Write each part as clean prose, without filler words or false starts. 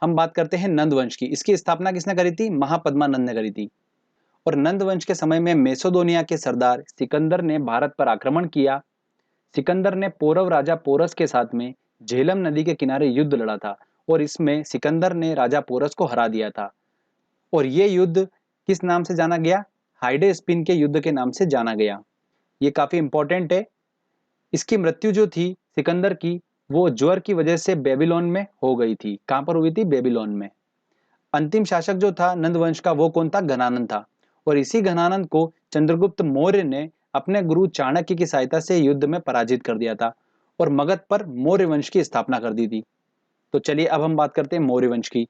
हम बात करते हैं नंद वंश की। इसकी स्थापना किसने करी थी? महापद्मानंद ने करी थी। और नंद वंश के समय में मैसेडोनिया के सरदार सिकंदर ने भारत पर आक्रमण किया। सिकंदर ने पौरव राजा पोरस के साथ में झेलम नदी के किनारे युद्ध लड़ा था और इसमें सिकंदर ने राजा पोरस को हरा दिया था। और ये युद्ध किस नाम से जाना गया? हाइडे स्पिन के युद्ध के नाम से जाना गया। ये काफी इंपॉर्टेंट है। इसकी मृत्यु जो थी सिकंदर की, वो ज्वर की वजह से बेबीलोन में हो गई थी। कहां पर हुई थी? बेबीलोन में। अंतिम शासक जो था नंद वंश का, वो कौन था? घनानंद था। और इसी घनानंद को चंद्रगुप्त मौर्य ने अपने गुरु चाणक्य की सहायता से युद्ध में पराजित कर दिया था और मगध पर मौर्य वंश की स्थापना कर दी थी। तो चलिए अब हम बात करते हैं मौर्य वंश की।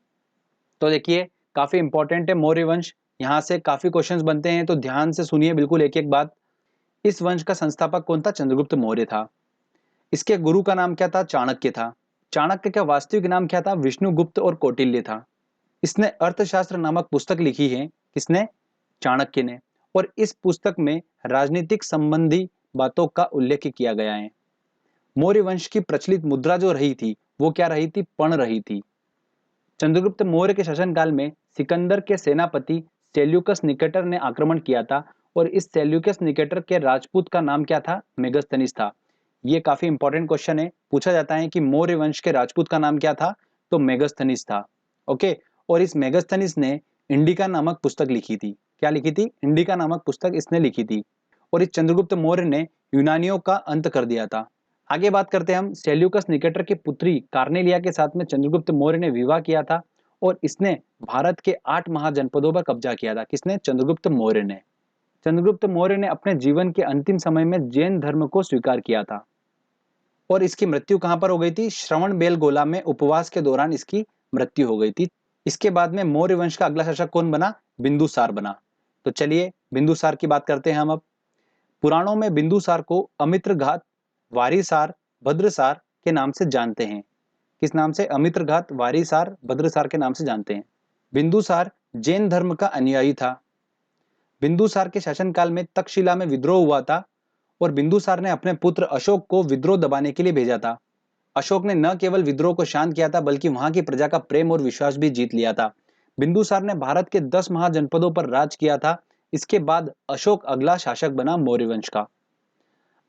तो देखिए काफी इंपॉर्टेंट है मौर्य वंश। यहाँ से काफी क्वेश्चंस बनते हैं, तो ध्यान से सुनिए बिल्कुल एक एक बात। इस वंश का संस्थापक कौन था? चंद्रगुप्त मौर्य था। इसके गुरु का नाम क्या था? चाणक्य था। चाणक्य का वास्तविक नाम क्या था? विष्णुगुप्त और कौटिल्य था। इसने अर्थशास्त्र नामक पुस्तक लिखी है। किसने? चाणक्य ने। और इस पुस्तक में राजनीतिक संबंधी बातों का उल्लेख किया गया है। मौर्य वंश की प्रचलित मुद्रा जो रही थी वो क्या रही थी? पण रही थी। चंद्रगुप्त मौर्य के शासनकाल में सिकंदर के सेनापति सेल्यूकस निकेटर ने आक्रमण किया था और इस सेल्यूकस निकेटर के राजपूत का नाम क्या था? मेगस्थनीस था। ये काफी इंपॉर्टेंट क्वेश्चन है, पूछा जाता है कि मौर्य वंश के राजपूत का नाम क्या था? तो मेगस्थनीस था। ओके। और इस मेगस्थनीस ने इंडिका नामक पुस्तक लिखी थी। क्या लिखी थी? इंडिका नामक पुस्तक इसने लिखी थी। और इस चंद्रगुप्त मौर्य ने यूनानियों का अंत कर दिया था। आगे बात करते हैं हम। सेल्यूकस निकेटर की पुत्री कार्नेलिया के साथ में चंद्रगुप्त मौर्य ने विवाह किया था और इसने भारत के 8 महाजनपदों पर कब्जा किया था। किसने? चंद्रगुप्त मौर्य ने। चंद्रगुप्त मौर्य ने अपने जीवन के अंतिम समय में जैन धर्म को स्वीकार किया था और इसकी मृत्यु कहां पर हो गई थी? श्रवण बेलगोला में उपवास के दौरान इसकी मृत्यु हो गई थी। इसके बाद में मौर्य वंश का अगला शासक कौन बना? बिंदुसार बना। तो चलिए बिंदुसार की बात करते हैं हम अब। पुराणों में बिंदुसार को अमित्रघात, वारिसार, भद्रसार के नाम से जानते हैं। किस नाम से? अमित्रघात, वारिसार, भद्रसार के नाम से जानते हैं। बिंदुसार जैन धर्म का अनुयायी था। बिंदुसार के शासनकाल में तक्षशिला में विद्रोह हुआ था और बिंदुसार ने अपने पुत्र अशोक को विद्रोह दबाने के लिए भेजा था। अशोक ने न केवल विद्रोह को शांत किया था बल्कि वहां की प्रजा का प्रेम और विश्वास भी जीत लिया था। बिंदुसार ने भारत के 10 महाजनपदों पर राज किया था। इसके बाद अशोक अगला शासक बना मौर्य वंश का।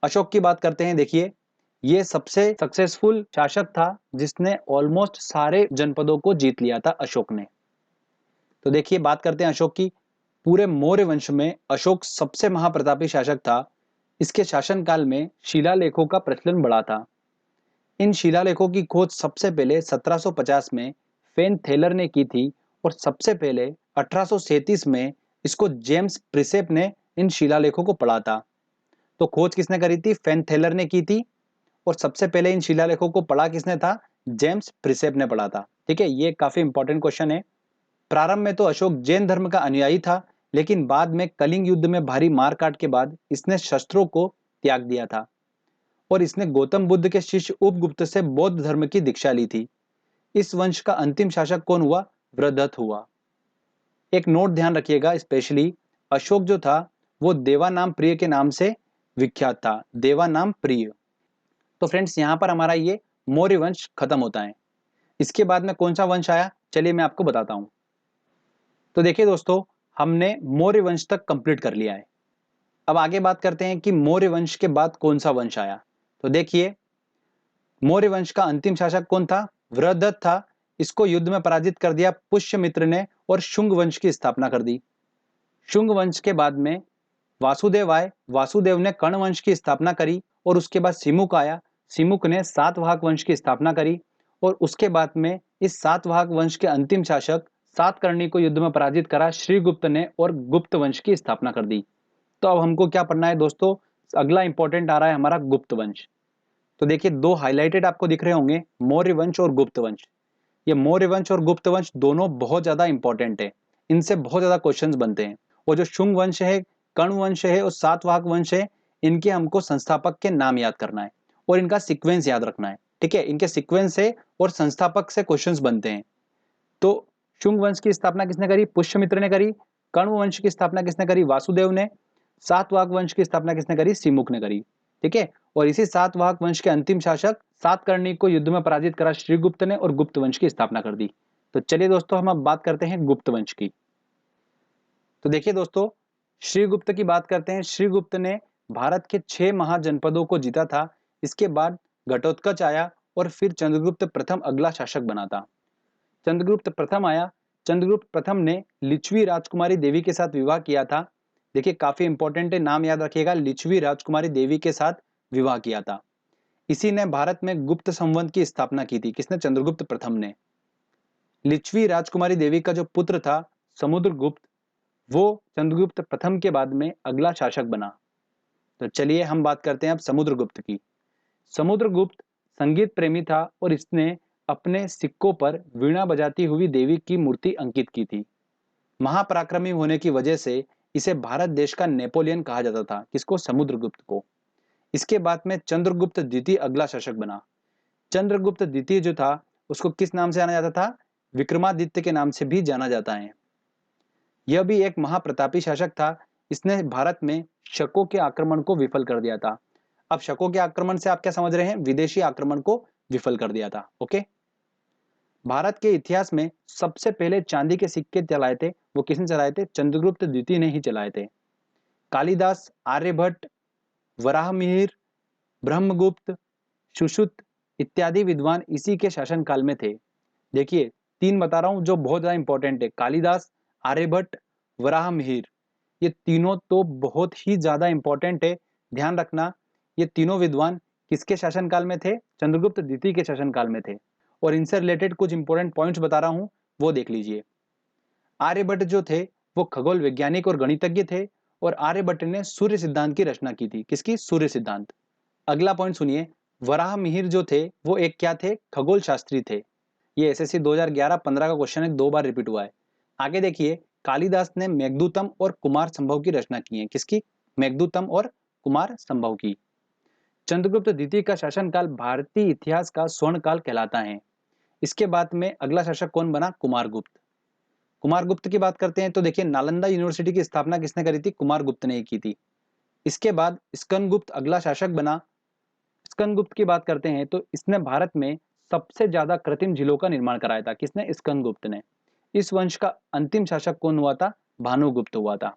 अशोक की बात करते हैं। देखिए ये सबसे सक्सेसफुल शासक था जिसने ऑलमोस्ट सारे जनपदों को जीत लिया था अशोक ने। तो देखिए बात करते हैं अशोक की। पूरे मौर्य वंश में अशोक सबसे महाप्रतापी शासक था। इसके शासनकाल में शिलालेखों का प्रचलन बढ़ा था। इन शिलालेखों की खोज सबसे पहले 1750 में फेन थेलर ने की थी और सबसे पहले 1837 में इसको जेम्स प्रिसेप ने इन शिलालेखों को पढ़ा था। तो खोज किसने करी थी? फेन थेलर ने की थी। और सबसे पहले इन शिलालेखों को पढ़ा किसने था? जेम्स प्रिसेप ने पढ़ा था। ठीक है, ये काफी इंपॉर्टेंट क्वेश्चन है। प्रारंभ में तो अशोक जैन धर्म का अनुयायी था, लेकिन बाद में कलिंग युद्ध में भारी मारकाट के बाद इसने शस्त्रों को त्याग दिया था और इसने गौतम बुद्ध के शिष्य उपगुप्त से बौद्ध धर्म की दीक्षा ली थी। इस वंश का अंतिम शासक कौन हुआ? वृद्धत हुआ। एक नोट ध्यान रखिएगा, स्पेशली अशोक जो था वो देवानाम प्रिय के नाम से विख्यात था। देवानाम प्रिय। तो फ्रेंड्स यहां पर हमारा ये मौर्य वंश खत्म होता है। इसके बाद में कौन सा वंश आया? चलिए मैं आपको बताता हूं। तो देखिए दोस्तों, हमने मौर्य वंश तक कंप्लीट कर लिया है। अब आगे बात करते हैं कि मौर्य वंश के बाद कौन सा वंश आया। तो देखिए मौर्य वंश का अंतिम शासक कौन था? वृद्धत था। इसको युद्ध में पराजित कर दिया पुष्यमित्र ने और शुंग वंश की स्थापना कर दी। शुंग वंश के बाद में वासुदेव आए। वासुदेव ने कर्ण वंश की स्थापना करी और उसके बाद सिमुक आया। सिमुक ने सातवाहक वंश की स्थापना करी और उसके बाद में इस सातवाहक वंश के अंतिम शासक सातकर्णी को युद्ध में पराजित करा श्रीगुप्त ने और गुप्त वंश की स्थापना कर दी। तो अब हमको क्या पढ़ना है दोस्तों? अगला इंपॉर्टेंट आ रहा है हमारा गुप्त वंश। तो देखिए दो हाईलाइटेड आपको दिख रहे होंगे, मौर्य वंश और गुप्त वंश। ये मौर्य वंश और गुप्त वंश दोनों बहुत ज्यादा इंपॉर्टेंट है, इनसे बहुत ज्यादा क्वेश्चंस बनते हैं। और जो शुंग वंश है, कर्ण वंश है और सातवाहक वंश है, इनके हमको संस्थापक के नाम याद करना है और इनका सीक्वेंस याद रखना है। ठीक है, इनके सीक्वेंस से और संस्थापक से क्वेश्चंस बनते हैं। तो शुंग वंश की स्थापना किसने करी? पुष्यमित्र ने करी। कर्ण वंश की स्थापना किसने करी? वासुदेव ने। सातवाहक वंश की स्थापना किसने करी? सिमुक ने करी। ठीक है, और इसी सातवाहक वंश के अंतिम शासक सातकर्णी को युद्ध में पराजित करा श्रीगुप्त ने और गुप्त वंश की स्थापना कर दी। तो चलिए दोस्तों, हम अब बात करते हैं गुप्त वंश की। तो देखिए दोस्तों, श्रीगुप्त की बात करते हैं। श्रीगुप्त ने भारत के 6 महाजनपदों को जीता था। इसके बाद घटोत्कच आया और फिर चंद्रगुप्त प्रथम अगला शासक बना था। चंद्रगुप्त प्रथम आया। चंद्रगुप्त प्रथम ने लिच्छवी राजकुमारी देवी के साथ विवाह किया था। देखिए काफी इंपॉर्टेंट है, नाम याद रखिएगा, लिच्छवी राजकुमारी देवी के साथ विवाह किया था। इसी ने भारत में गुप्त संवत की स्थापना की थी। किसने? चंद्रगुप्त प्रथम ने। लिच्छवी राजकुमारी देवी का जो पुत्र था समुद्रगुप्त, वो चंद्रगुप्त प्रथम के बाद में अगला शासक बना। तो चलिए हम बात करते हैं अब समुद्रगुप्त की। समुद्रगुप्त संगीत प्रेमी था और इसने अपने सिक्कों पर वीणा बजाती हुई देवी की मूर्ति अंकित की थी। महापराक्रमी होने की वजह से इसे भारत देश का नेपोलियन कहा जाता था। किसको? समुद्रगुप्त को। इसके बाद में चंद्रगुप्त द्वितीय अगला शासक बना। चंद्रगुप्त द्वितीय जो था उसको किस नाम से जाना जाता था? विक्रमादित्य के नाम से भी जाना जाता है। यह भी एक महाप्रतापी शासक था। इसने भारत में शकों के आक्रमण को विफल कर दिया था। अब शकों के आक्रमण से आप क्या समझ रहे हैं? विदेशी आक्रमण को विफल कर दिया था। ओके। भारत के इतिहास में सबसे पहले चांदी के सिक्के चलाए थे, वो किसने चलाए थे? चंद्रगुप्त द्वितीय ने ही चलाए थे। कालिदास, आर्यभट्ट, वराहमिहिर, ब्रह्मगुप्त, सुश्रुत इत्यादि विद्वान इसी के शासनकाल में थे। देखिए 3 बता रहा हूं जो बहुत ज्यादा इंपॉर्टेंट है। कालिदास, आर्यभट्ट, वराहमिहिर, ये तीनों तो बहुत ही ज्यादा इंपॉर्टेंट है। ध्यान रखना, ये तीनों विद्वान किसके शासनकाल में थे? चंद्रगुप्त द्वितीय के शासनकाल में थे। और इनसे रिलेटेड कुछ इंपॉर्टेंट पॉइंट्स बता रहा हूं, वो देख लीजिए। आर्यभट्ट जो थे वो खगोल वैज्ञानिक और गणितज्ञ थे और आर्यभट्ट ने सूर्य सिद्धांत की रचना की थी। किसकी? सूर्य सिद्धांत। अगला पॉइंट सुनिए, वराहमिहिर जो थे वो एक क्या थे? खगोल शास्त्री थे। ये एसएससी 2011-15 का क्वेश्चन है, 2 बार रिपीट हुआ है। आगे देखिए, कालिदास ने मेघदूतम और कुमार संभव की रचना की है। किसकी? मेघदूतम और कुमार संभव की। चंद्रगुप्त द्वितीय का शासनकाल भारतीय इतिहास का स्वर्णकाल कहलाता है। इसके बाद में अगला शासक कौन बना? कुमारगुप्त। कुमारगुप्त की बात करते हैं तो देखिए, नालंदा यूनिवर्सिटी की स्थापना किसने करी थी? कुमारगुप्त ने ही की थी। इसके बाद स्कंदगुप्त अगला शासक बना। स्कंदगुप्त की बात करते हैं तो इसने भारत में सबसे ज्यादा कृत्रिम झीलों का निर्माण कराया था। किसने? स्कंदगुप्त ने। इस वंश का अंतिम शासक कौन हुआ था? भानुगुप्त हुआ था।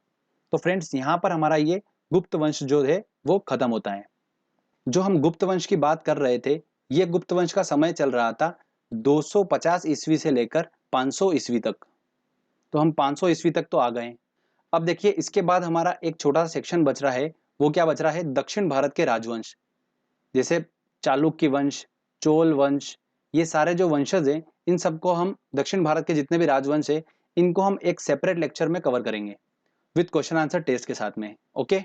तो फ्रेंड्स, यहाँ पर हमारा ये गुप्त वंश जो है वो खत्म होता है। जो हम गुप्त वंश की बात कर रहे थे, ये गुप्त वंश का समय चल रहा था 250 ईस्वी से लेकर 500 ईस्वी तक। तो हम 500 ईस्वी तक तो आ गए। अब देखिए, इसके बाद हमारा एक छोटा सा सेक्शन बच रहा है। वो क्या बच रहा है? दक्षिण भारत के राजवंश, जैसे चालुक्य वंश, चोल वंश, ये सारे जो वंशज हैं, इन सबको हम, दक्षिण भारत के जितने भी राजवंश है, इनको हम एक सेपरेट लेक्चर में कवर करेंगे विद क्वेश्चन आंसर टेस्ट के साथ में। ओके,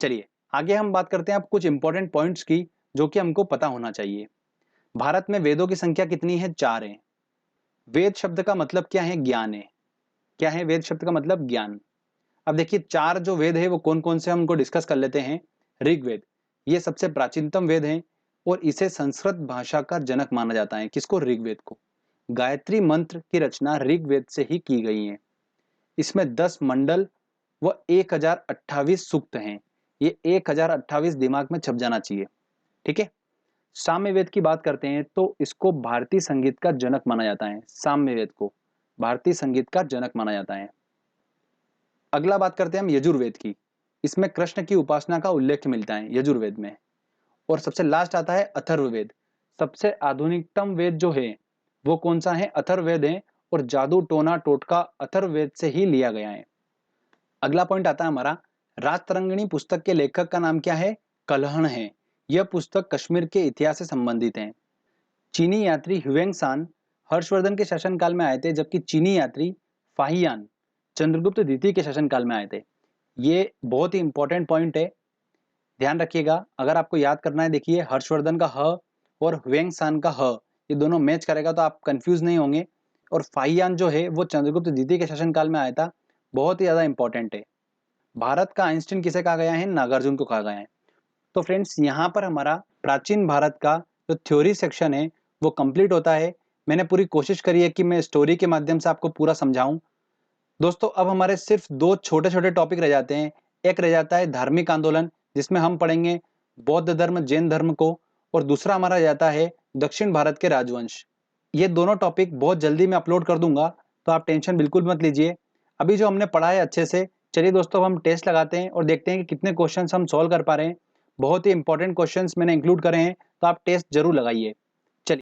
चलिए आगे हम बात करते हैं अब कुछ इंपॉर्टेंट पॉइंट्स की जो कि हमको पता होना चाहिए। भारत में वेदों की संख्या कितनी है? 4 है। वेद शब्द का मतलब क्या है? ज्ञान है। क्या है वेद शब्द का मतलब? ज्ञान। अब देखिए, 4 जो वेद है वो कौन कौन से, हम उनको डिस्कस कर लेते हैं। ऋग्वेद, ये सबसे प्राचीनतम वेद है और इसे संस्कृत भाषा का जनक माना जाता है। किसको? ऋग्वेद को। गायत्री मंत्र की रचना ऋग्वेद से ही की गई है। इसमें 10 मंडल व 1028 सूक्त हैं। ये 1028 दिमाग में छप जाना चाहिए, ठीक है। साम्यवेद की बात करते हैं तो इसको भारतीय संगीत का जनक माना जाता है। साम्यवेद को भारतीय संगीत का जनक माना जाता है। अगला बात करते हैं हम यजुर्वेद की। इसमें कृष्ण की उपासना का उल्लेख मिलता है यजुर्वेद में। और सबसे लास्ट आता है अथर्ववेद। सबसे आधुनिकतम वेद जो है वो कौन सा है? अथर्ववेद है। और जादू टोना टोटका अथर्ववेद से ही लिया गया है। अगला पॉइंट आता है हमारा, राजतरंगिणी पुस्तक के लेखक का नाम क्या है? कल्हण है। यह पुस्तक कश्मीर के इतिहास से संबंधित है। चीनी यात्री ह्वेंगसान हर्षवर्धन के शासनकाल में आए थे, जबकि चीनी यात्री फाहियान चंद्रगुप्त द्वितीय के शासनकाल में आए थे। ये बहुत ही इंपॉर्टेंट पॉइंट है, ध्यान रखिएगा। अगर आपको याद करना है, देखिए हर्षवर्धन का ह और ह्वेंगसान का ह, ये दोनों मैच करेगा तो आप कंफ्यूज नहीं होंगे। और फाहियान जो है वो चंद्रगुप्त द्वितीय के शासनकाल में आया था। बहुत ही ज्यादा इंपॉर्टेंट है। भारत का आइंस्टीन किसे कहा गया है? नागार्जुन को कहा गया है। तो फ्रेंड्स, यहाँ पर हमारा प्राचीन भारत का जो थ्योरी सेक्शन है वो कंप्लीट होता है। मैंने पूरी कोशिश करी है कि मैं स्टोरी के माध्यम से आपको पूरा समझाऊं। दोस्तों, अब हमारे सिर्फ 2 छोटे छोटे टॉपिक रह जाते हैं। एक रह जाता है धार्मिक आंदोलन, जिसमें हम पढ़ेंगे बौद्ध धर्म, जैन धर्म को। और दूसरा हमारा रह जाता है दक्षिण भारत के राजवंश। ये दोनों टॉपिक बहुत जल्दी मैं अपलोड कर दूंगा, तो आप टेंशन बिल्कुल मत लीजिए। अभी जो हमने पढ़ा है अच्छे से, चलिए दोस्तों हम टेस्ट लगाते हैं और देखते हैं कि कितने क्वेश्चंस हम सॉल्व कर पा रहे हैं। बहुत ही इंपॉर्टेंट क्वेश्चंस मैंने इंक्लूड करे हैं, तो आप टेस्ट जरूर लगाइए।